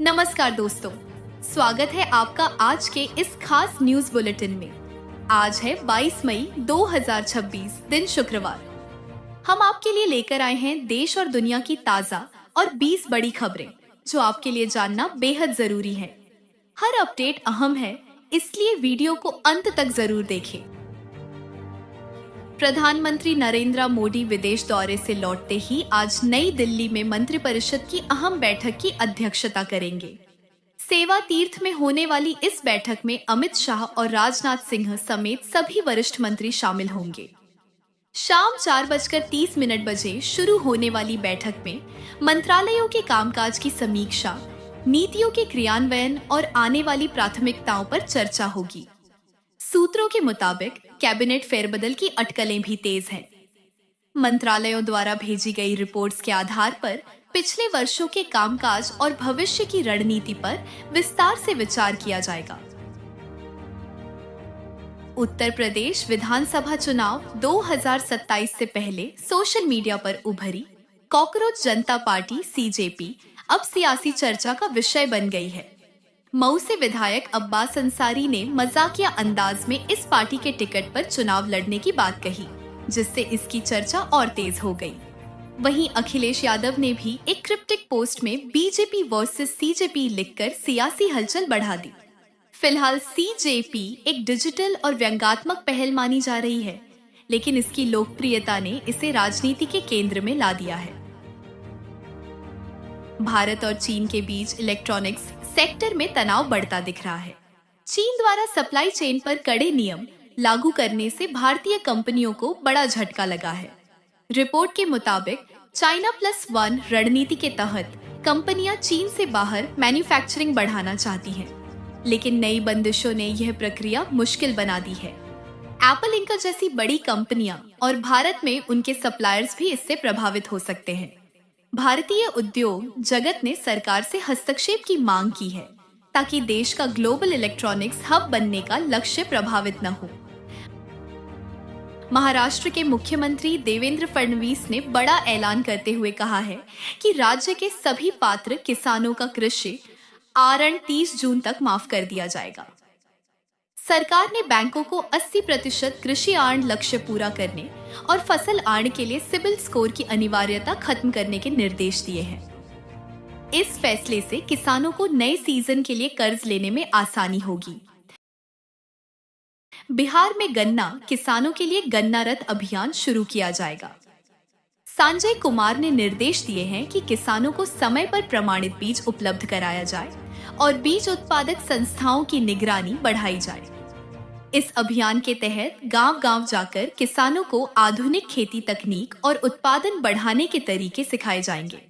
नमस्कार दोस्तों, स्वागत है आपका आज के इस खास न्यूज बुलेटिन में। आज है 22 मई 2026 दिन शुक्रवार। हम आपके लिए लेकर आए हैं देश और दुनिया की ताजा और 20 बड़ी खबरें जो आपके लिए जानना बेहद जरूरी है। हर अपडेट अहम है, इसलिए वीडियो को अंत तक जरूर देखें। प्रधानमंत्री नरेंद्र मोदी विदेश दौरे से लौटते ही आज नई दिल्ली में मंत्रिपरिषद की अहम बैठक की अध्यक्षता करेंगे। सेवा तीर्थ में होने वाली इस बैठक में अमित शाह और राजनाथ सिंह समेत सभी वरिष्ठ मंत्री शामिल होंगे। शाम 4:30 बजे शुरू होने वाली बैठक में मंत्रालयों के कामकाज की समीक्षा, नीतियों के क्रियान्वयन और आने वाली प्राथमिकताओं पर चर्चा होगी। सूत्रों के मुताबिक कैबिनेट फेरबदल की अटकलें भी तेज हैं। मंत्रालयों द्वारा भेजी गई रिपोर्ट्स के आधार पर पिछले वर्षों के कामकाज और भविष्य की रणनीति पर विस्तार से विचार किया जाएगा। उत्तर प्रदेश विधानसभा चुनाव 2027 से पहले सोशल मीडिया पर उभरी कॉकरोच जनता पार्टी सीजेपी अब सियासी चर्चा का विषय बन गई है। मऊ से विधायक अब्बास अंसारी ने मजाकिया अंदाज में इस पार्टी के टिकट पर चुनाव लड़ने की बात कही, जिससे इसकी चर्चा और तेज हो गई। वहीं अखिलेश यादव ने भी एक क्रिप्टिक पोस्ट में बीजेपी वर्सेस सीजेपी लिखकर सियासी हलचल बढ़ा दी। फिलहाल सीजेपी एक डिजिटल और व्यंग्यात्मक पहल मानी जा रही है, लेकिन इसकी लोकप्रियता ने इसे राजनीति के केंद्र में ला दिया है। भारत और चीन के बीच इलेक्ट्रॉनिक्स सेक्टर में तनाव बढ़ता दिख रहा है। चीन द्वारा सप्लाई चेन पर कड़े नियम लागू करने से भारतीय कंपनियों को बड़ा झटका लगा है। रिपोर्ट के मुताबिक चाइना प्लस वन रणनीति के तहत कंपनियां चीन से बाहर मैन्युफैक्चरिंग बढ़ाना चाहती हैं, लेकिन नई बंदिशों ने यह प्रक्रिया मुश्किल बना दी है। एप्पल इंक जैसी बड़ी कंपनियां और भारत में उनके सप्लायर्स भी इससे प्रभावित हो सकते हैं। भारतीय उद्योग जगत ने सरकार से हस्तक्षेप की मांग की है, ताकि देश का ग्लोबल इलेक्ट्रॉनिक्स हब बनने का लक्ष्य प्रभावित न हो। महाराष्ट्र के मुख्यमंत्री देवेंद्र फडणवीस ने बड़ा ऐलान करते हुए कहा है कि राज्य के सभी पात्र किसानों का कृषि ऋण 30 जून तक माफ कर दिया जाएगा। सरकार ने बैंकों को 80% कृषि ऋण लक्ष्य पूरा करने और फसल ऋण के लिए सिबिल स्कोर की अनिवार्यता खत्म करने के निर्देश दिए हैं। इस फैसले से किसानों को नए सीजन के लिए कर्ज लेने में आसानी होगी। बिहार में गन्ना किसानों के लिए गन्ना रथ अभियान शुरू किया जाएगा। संजय कुमार ने निर्देश दिए हैं कि किसानों को समय पर प्रमाणित बीज उपलब्ध कराया जाए और बीज उत्पादक संस्थाओं की निगरानी बढ़ाई जाए। इस अभियान के तहत गांव-गांव जाकर किसानों को आधुनिक खेती तकनीक और उत्पादन बढ़ाने के तरीके सिखाए जाएंगे।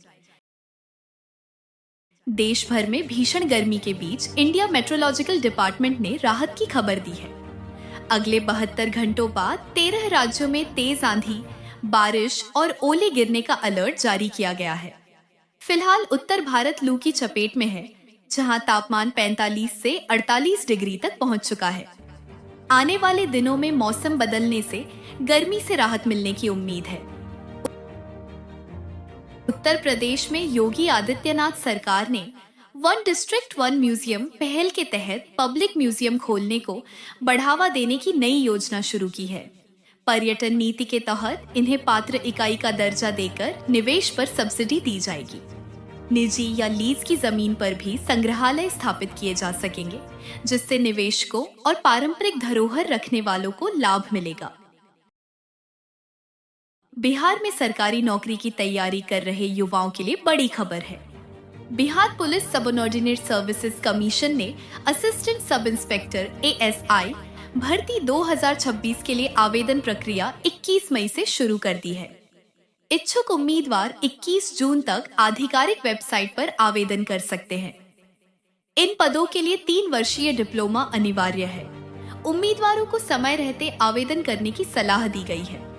देश भर में भीषण गर्मी के बीच इंडिया मेट्रोलॉजिकल डिपार्टमेंट ने राहत की खबर दी है। अगले 72 घंटों बाद 13 राज्यों में तेज आंधी, बारिश और ओले गिरने का अलर्ट जारी किया गया है। फिलहाल उत्तर भारत लू की चपेट में है, जहां तापमान 45 से 48 डिग्री तक पहुंच चुका है। आने वाले दिनों में मौसम बदलने से गर्मी से राहत मिलने की उम्मीद है। उत्तर प्रदेश में योगी आदित्यनाथ सरकार ने वन डिस्ट्रिक्ट वन म्यूजियम पहल के तहत पब्लिक म्यूजियम खोलने को बढ़ावा देने की नई योजना शुरू की है। पर्यटन नीति के तहत इन्हें पात्र इकाई का दर्जा देकर निवेश पर सब्सिडी दी जाएगी। निजी या लीज की जमीन पर भी संग्रहालय स्थापित किए जा सकेंगे, जिससे निवेशकों और पारंपरिक धरोहर रखने वालों को लाभ मिलेगा। बिहार में सरकारी नौकरी की तैयारी कर रहे युवाओं के लिए बड़ी खबर है। Bihar police subordinate services commission ने असिस्टेंट सब इंस्पेक्टर ASI भर्ती 2026 के लिए आवेदन प्रक्रिया 21 मई से शुरू कर दी है। इच्छुक उम्मीदवार 21 जून तक आधिकारिक वेबसाइट पर आवेदन कर सकते हैं। इन पदों के लिए 3 वर्षीय डिप्लोमा अनिवार्य है। उम्मीदवारों को समय रहते आवेदन करने की सलाह दी गई है।